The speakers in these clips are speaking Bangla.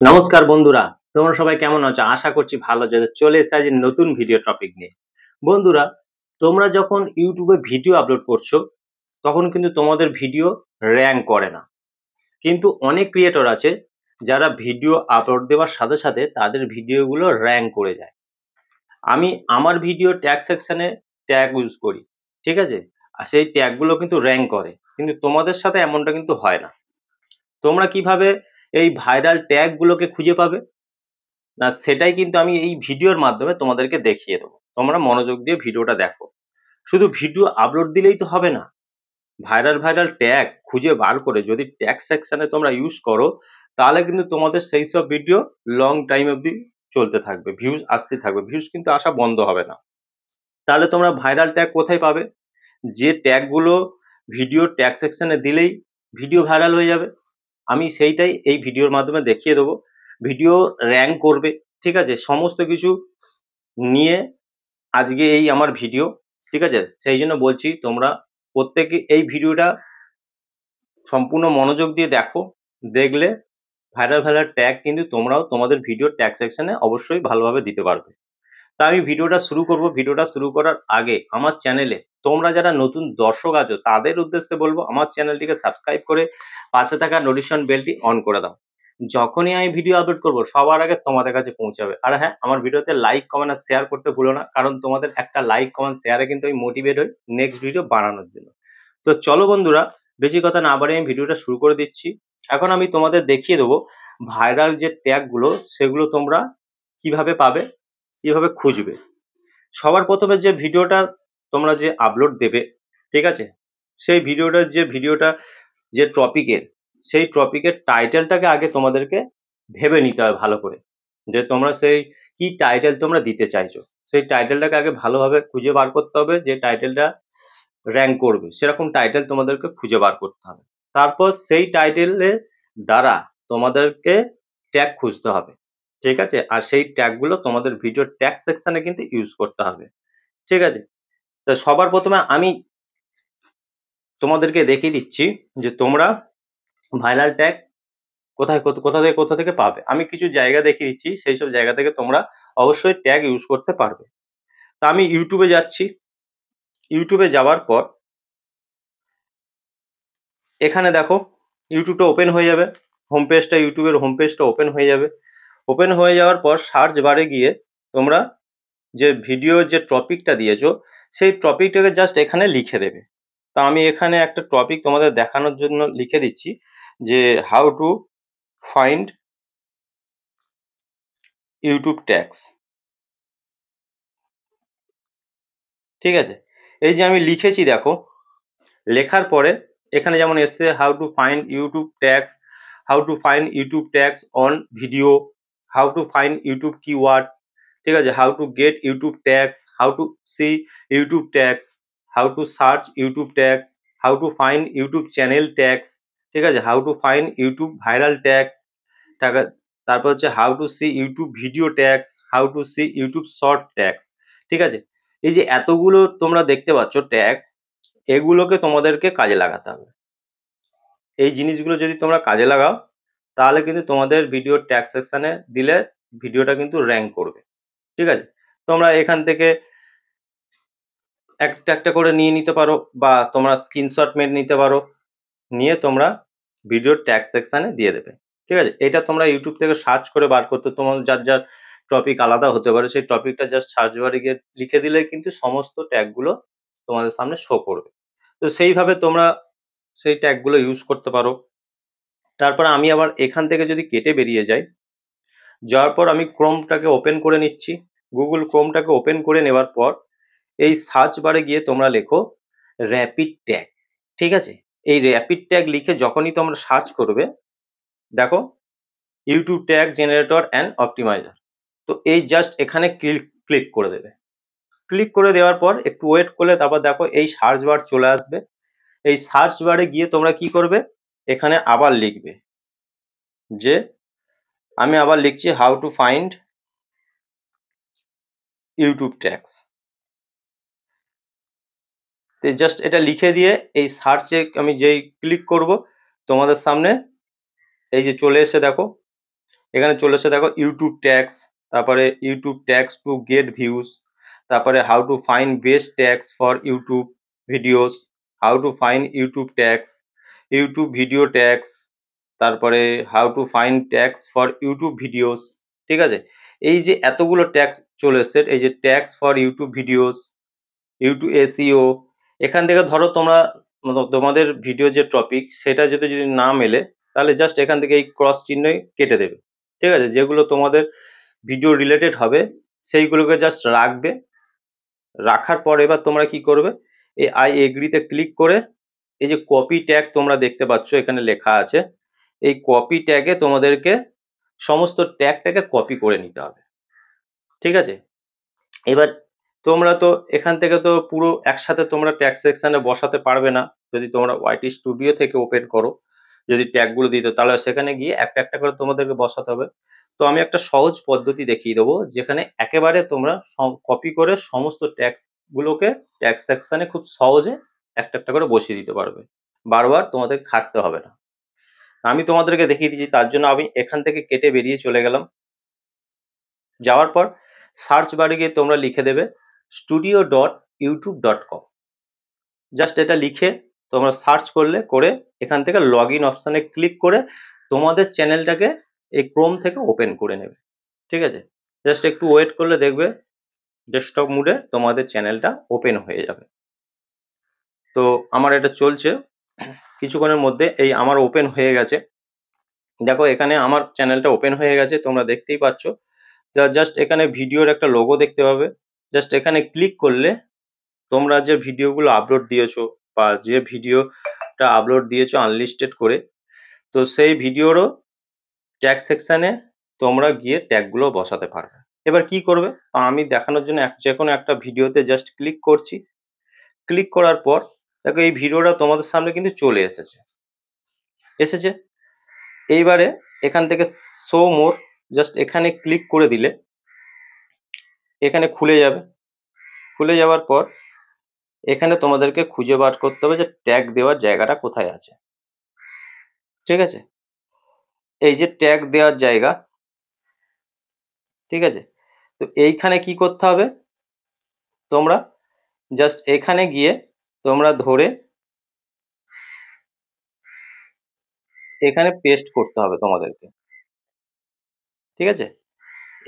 নমস্কার বন্ধুরা, তোমরা সবাই কেমন আছো? আশা করছি ভালো আছো। চলে এসেছি আজ নতুন ভিডিও টপিক নিয়ে। বন্ধুরা, তোমরা যখন ইউটিউবে ভিডিও আপলোড করছো তখন কিন্তু তোমাদের ভিডিও র‍্যাঙ্ক করে না। কিন্তু অনেক ক্রিয়েটর আছে যারা ভিডিও আপলোড দেওয়ার সাথে সাথে তাদের ভিডিওগুলো র‍্যাঙ্ক করে যায়। আমি আমার ভিডিও ট্যাগ সেকশনে ট্যাগ ইউজ করি, ঠিক আছে? আর সেই ট্যাগগুলো কিন্তু র‍্যাঙ্ক করে, কিন্তু তোমাদের সাথে এমনটা কিন্তু হয় না। তোমরা কিভাবে এই ভাইরাল ট্যাগগুলোকে খুঁজে পাবে? না, সেটাই কিন্তু আমি এই ভিডিওর মাধ্যমে তোমাদেরকে দেখিয়ে দেবো। তোমরা মনোযোগ দিয়ে ভিডিওটা দেখো। শুধু ভিডিও আপলোড দিলেই তো হবে না। ভাইরাল ট্যাগ খুঁজে বার করে যদি ট্যাগ সেকশনে তোমরা ইউজ করো, তাহলে কিন্তু তোমাদের সেই সব ভিডিও লং টাইম অবধি চলতে থাকবে, ভিউজ আসতে থাকবে, ভিউজ কিন্তু আসা বন্ধ হবে না। তাহলে তোমরা ভাইরাল ট্যাগ কোথায় পাবে? যে ট্যাগগুলো ভিডিও ট্যাগ সেকশনে দিলেই ভিডিও ভাইরাল হয়ে যাবে। আমি সেইটাই এই ভিডিওর মাধ্যমে দেখিয়ে দেবো। ভিডিও র‍্যাঙ্ক করবে, ঠিক আছে? সমস্ত কিছু নিয়ে আজকে এই আমার ভিডিও, ঠিক আছে? সেই জন্য বলছি তোমরা প্রত্যেকে এই ভিডিওটা সম্পূর্ণ মনোযোগ দিয়ে দেখো। দেখলে ভাইরাল ট্যাগ কিন্তু তোমরাও তোমাদের ভিডিও ট্যাগ সেকশনে অবশ্যই ভালোভাবে দিতে পারবে। তা আমি ভিডিওটা শুরু করব। ভিডিওটা শুরু করার আগে আমার চ্যানেলে তোমরা যারা নতুন দর্শক আছো তাদের উদ্দেশ্যে বলবো, আমার চ্যানেলটিকে সাবস্ক্রাইব করে পাশে থাকা নোটিফিকেশন বেলটি অন করে দাও। যখনই আমি ভিডিও আপলোড করব সবার আগে তোমাদের কাছে পৌঁছাবে। আর হ্যাঁ, আমার ভিডিওতে লাইক, কমেন্ট আর শেয়ার করতে ভুলো না, কারণ তোমাদের একটা লাইক, কমেন্ট, শেয়ারে কিন্তু আমি মোটিভেট হই নেক্সট ভিডিও বানানোর জন্য। তো চলো বন্ধুরা, বেশি কথা না বাড়িয়ে আমি ভিডিওটা শুরু করে দিচ্ছি। এখন আমি তোমাদের দেখিয়ে দেবো ভাইরাল যে ট্যাগগুলো সেগুলো তোমরা কিভাবে পাবে, কিভাবে খুঁজবে। সবার প্রথমে যে ভিডিওটা তোমরা যে আপলোড দেবে, ঠিক আছে? সেই ভিডিওটা যে টপিকের, সেই টপিকের টাইটেলটাকে আগে তোমাদেরকে ভেবে নিতে হবে ভালো করে, যে তোমরা সেই কি টাইটেল তোমরা দিতে চাইছো। সেই টাইটেলটাকে আগে ভালোভাবে খুঁজে বার করতে হবে, যে টাইটেলটা র‍্যাঙ্ক করবে সেরকম টাইটেল তোমাদেরকে খুঁজে বার করতে হবে। তারপর সেই টাইটেলের দ্বারা তোমাদেরকে ট্যাগ খুঁজতে হবে, ঠিক আছে? আর সেই ট্যাগগুলো তোমাদের ভিডিও ট্যাগ সেকশনে কিন্তু ইউজ করতে হবে, ঠিক আছে? তো সবার প্রথমে আমি তোমাদেরকে দেখিয়ে দিচ্ছি যে তোমরা ভাইরাল ট্যাগ কোথা থেকে পাবে। আমি কিছু জায়গা দেখিয়ে দিচ্ছি, সেই সব জায়গা থেকে তোমরা অবশ্যই ট্যাগ ইউজ করতে পারবে। তা আমি ইউটিউবে যাচ্ছি। ইউটিউবে যাওয়ার পর এখানে দেখো ইউটিউবটা ওপেন হয়ে যাবে। ইউটিউবের হোম পেজটা ওপেন হয়ে যাবে। ওপেন হয়ে যাওয়ার পর সার্চ বারে গিয়ে তোমরা যে ভিডিও যে টপিকটা দিয়েছো সেই টপিকটাকে জাস্ট এখানে লিখে দেবে। তা আমি এখানে একটা টপিক তোমাদের দেখানোর জন্য লিখে দিচ্ছি, যে how to find YouTube tags, ঠিক আছে? এই যে আমি লিখেছি দেখো, লেখার পরে এখানে যেমন এসছে how to find YouTube tags, how to find YouTube tags on video, how to find YouTube keyword, ঠিক আছে? How to get YouTube tags, how to see YouTube tags, how to search YouTube tags, how to find YouTube channel tags, ঠিক আছে? How to find YouTube viral tag, তারপর হচ্ছে how to see YouTube video tags, how to see YouTube short tags, ঠিক আছে? এই যে এতগুলো তোমরা দেখতে পাচ্ছ ট্যাগ, এগুলোকে তোমাদেরকে কাজে লাগাতে হবে। এই জিনিসগুলো যদি তোমরা কাজে লাগাও তাহলে কিন্তু তোমাদের ভিডিও ট্যাগ সেকশনে দিলে ভিডিওটা কিন্তু র‍্যাঙ্ক করবে, ঠিক আছে? তোমরা এখান থেকে একটা একটা করে নিয়ে নিতে পারো, বা তোমরা স্ক্রিনশট মেরে নিতে পারো, নিয়ে তোমরা ভিডিও ট্যাগ সেকশনে দিয়ে দেবে, ঠিক আছে? এটা তোমরা ইউটিউব থেকে সার্চ করে বার করতে, তোমার যার টপিক আলাদা হতে পারে, সেই টপিকটা জাস্ট সার্চ বারে গিয়ে লিখে দিলে কিন্তু সমস্ত ট্যাগগুলো তোমাদের সামনে শো করবে। তো সেইভাবে তোমরা সেই ট্যাগগুলো ইউজ করতে পারো। তারপরে আমি আবার এখান থেকে যদি কেটে বেরিয়ে যাই, যাওয়ার পর আমি ক্রোমটাকে ওপেন করে নিচ্ছি। গুগল ক্রোমটাকে ওপেন করে নেওয়ার পর এই সার্চ বারে গিয়ে তোমরা লেখো র‍্যাপিড ট্যাগ, ঠিক আছে? এই র‍্যাপিড ট্যাগ লিখে যখনই তোমরা সার্চ করবে, দেখো YouTube tag generator and optimiser. তো এই জাস্ট এখানে ক্লিক করে দেবে। ক্লিক করে দেওয়ার পর একটু ওয়েট করলে তারপর দেখো এই সার্চ বার চলে আসবে। এই সার্চ বারে গিয়ে তোমরা কি করবে, এখানে আবার লিখবে, যে আমি আবার লিখছি how to find YouTube tags. তো জাস্ট এটা লিখে দিয়ে এই সার্চে আমি যেই ক্লিক করব, তোমাদের সামনে এই যে চলে এসে দেখো এখানে চলেছে দেখো ইউটিউব ট্যাক্স, তারপরে YouTube tags to get views, তারপরে how to find best tags for YouTube videos, how to find YouTube tags, YouTube video tags, তারপরে how to find tags for YouTube videos. ঠিক আছে, এই যে এতগুলো ট্যাক্স চলে এসছে, এই যে tax for YouTube videos, YouTube SEO, এখান থেকে ধরো তোমরা তোমাদের ভিডিও যে টপিক সেটা যদি না মেলে, তাহলে জাস্ট এখান থেকে এই ক্রস চিহ্নই কেটে দেবে। ঠিক আছে, যেগুলো তোমাদের ভিডিও রিলেটেড হবে সেইগুলোকে জাস্ট রাখবে। রাখার পর এবার তোমরা কি করবে, এই আই এগ্রিতে ক্লিক করে এই যে কপি ট্যাগ তোমরা দেখতে পাচ্ছ এখানে লেখা আছে, এই কপি ট্যাগে তোমাদেরকে সমস্ত ট্যাগটাকে কপি করে নিতে হবে। ঠিক আছে, এবার তোমরা তো এখান থেকে তো পুরো একসাথে তোমরা ট্যাগ সেকশনে বসাতে পারবে না। যদি তোমরা ওয়াইটি স্টুডিও থেকে ওপেন করো, যদি ট্যাগগুলো দিতে, তাহলে সেখানে গিয়ে একটা একটা করে তোমাদেরকে বসাতে হবে। তো আমি একটা সহজ পদ্ধতি দেখিয়ে দেবো, যেখানে একেবারে তোমরা কপি করে সমস্ত ট্যাগগুলোকে ট্যাগ সেকশনে খুব সহজে একটা একটা করে বসিয়ে দিতে পারবে, বারবার তোমাদের খাটতে হবে না। আমি তোমাদেরকে দেখিয়ে দিচ্ছি, তার জন্য আমি এখান থেকে কেটে বেরিয়ে চলে গেলাম। যাওয়ার পর সার্চ বারে গিয়ে তোমরা লিখে দেবে studio.youtube.com। জাস্ট এটা লিখে তোমরা সার্চ করলে, করে এখান থেকে লগ ইন অপশানে ক্লিক করে তোমাদের চ্যানেলটাকে এই ক্রোম থেকে ওপেন করে নেবে। ঠিক আছে, জাস্ট একটু ওয়েট করলে দেখবে ডেস্কটপ মোডে তোমাদের চ্যানেলটা ওপেন হয়ে যাবে। তো আমার এটা চলছে, কিছুক্ষণের মধ্যে এই আমার ওপেন হয়ে গেছে। দেখো এখানে আমার চ্যানেলটা ওপেন হয়ে গেছে, তোমরা দেখতেই পাচ্ছ। জাস্ট এখানে ভিডিওর একটা লোগো দেখতে পাবে, জাস্ট এখানে ক্লিক করলে তোমরা যে ভিডিওগুলো আপলোড দিয়েছো বা যে ভিডিওটা আপলোড দিয়েছো আনলিস্টেড করে, তো সেই ভিডিওরও ট্যাগ সেকশনে তোমরা গিয়ে ট্যাগগুলো বসাতে পারবে। এবার কি করবে, আমি দেখানোর জন্য যে কোনো একটা ভিডিওতে জাস্ট ক্লিক করছি। ক্লিক করার পর দেখো এই ভিডিওটা তোমাদের সামনে কিন্তু চলে এসেছে। এইবারে এখান থেকে শো মোর, জাস্ট এখানে ক্লিক করে দিলে এখানে খুলে যাবে। খুলে যাওয়ার পর এখানে তোমাদেরকে খুঁজে বার করতে হবে যে ট্যাগ দেওয়ার জায়গাটা কোথায় আছে। ঠিক আছে, এই যে ট্যাগ দেওয়ার জায়গা, ঠিক আছে, তো এইখানে কি করতে হবে, তোমরা জাস্ট এখানে গিয়ে তোমরা ধরে এখানে পেস্ট করতে হবে তোমাদেরকে। ঠিক আছে,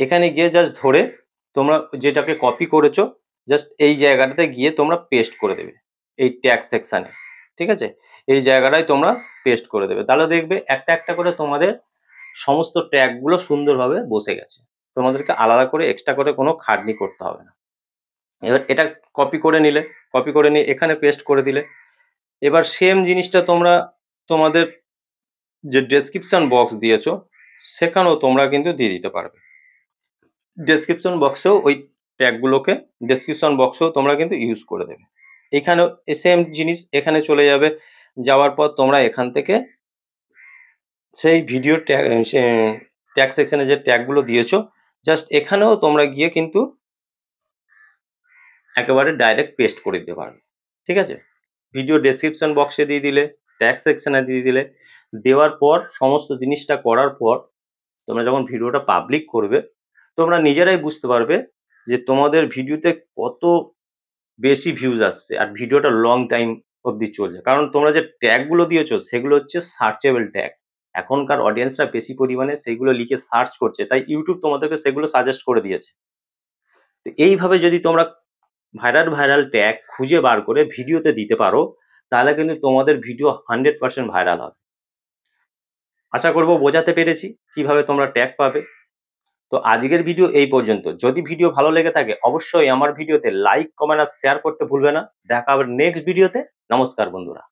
এখানে গিয়ে জাস্ট ধরে তোমরা যেটাকে কপি করেছো জাস্ট এই জায়গাটাতে গিয়ে তোমরা পেস্ট করে দেবে, এই ট্যাগ সেকশনে। ঠিক আছে, এই জায়গাটায় তোমরা পেস্ট করে দেবে, তাহলে দেখবে একটা একটা করে তোমাদের সমস্ত ট্যাগগুলো সুন্দরভাবে বসে গেছে। তোমাদেরকে আলাদা করে এক্সট্রা করে কোনো খাটনি করতে হবে না। এবার এটা কপি করে নিলে, কপি করে নিয়ে এখানে পেস্ট করে দিলে। এবার সেম জিনিসটা তোমরা তোমাদের যে ডেসক্রিপশন বক্স দিয়েছো সেখানেও তোমরা কিন্তু দিয়ে দিতে পারবে। ডেসক্রিপশন বক্সেও ওই ট্যাগগুলোকে ডেসক্রিপশন বক্সেও তোমরা কিন্তু ইউজ করে দেবে। এখানেও সেম জিনিস এখানে চলে যাবে। যাওয়ার পর তোমরা এখান থেকে সেই ভিডিও ট্যাগ সেকশনে যে ট্যাগগুলো দিয়েছো জাস্ট এখানেও তোমরা গিয়ে কিন্তু একেবারে ডাইরেক্ট পেস্ট করে দিতে পারবে। ঠিক আছে, ভিডিও ডেসক্রিপশন বক্সে দিয়ে দিলে, ট্যাগ সেকশনে দিয়ে দিলে। দেওয়ার পর সমস্ত জিনিসটা করার পর তোমরা যখন ভিডিওটা পাবলিক করবে, তোমরা নিজেরাই বুঝতে পারবে যে তোমাদের ভিডিওতে কত বেশি ভিউজ আসছে আর ভিডিওটা লং টাইম অবধি চলছে। কারণ তোমরা যে ট্যাগগুলো দিয়েছো সেগুলো হচ্ছে সার্চেবল ট্যাগ। এখনকার অডিয়েন্সরা বেশি পরিমাণে সেগুলো লিখে সার্চ করছে, তাই ইউটিউব তোমাদেরকে সেগুলো সাজেস্ট করে দিয়েছে। তো এইভাবে যদি তোমরা ভাইরাল ট্যাগ খুঁজে বার করে ভিডিওতে দিতে পারো, তাহলে কিন্তু তোমাদের ভিডিও 100% ভাইরাল হবে। আশা করব বোঝাতে পেরেছি কিভাবে তোমরা ট্যাগ পাবে। তো আজকের ভিডিও এই পর্যন্ত। যদি ভিডিও ভালো লেগে থাকে অবশ্যই আমার ভিডিওতে লাইক, কমেন্ট আর শেয়ার করতে ভুলবে না। দেখা হবে নেক্সট ভিডিওতে। নমস্কার বন্ধুরা।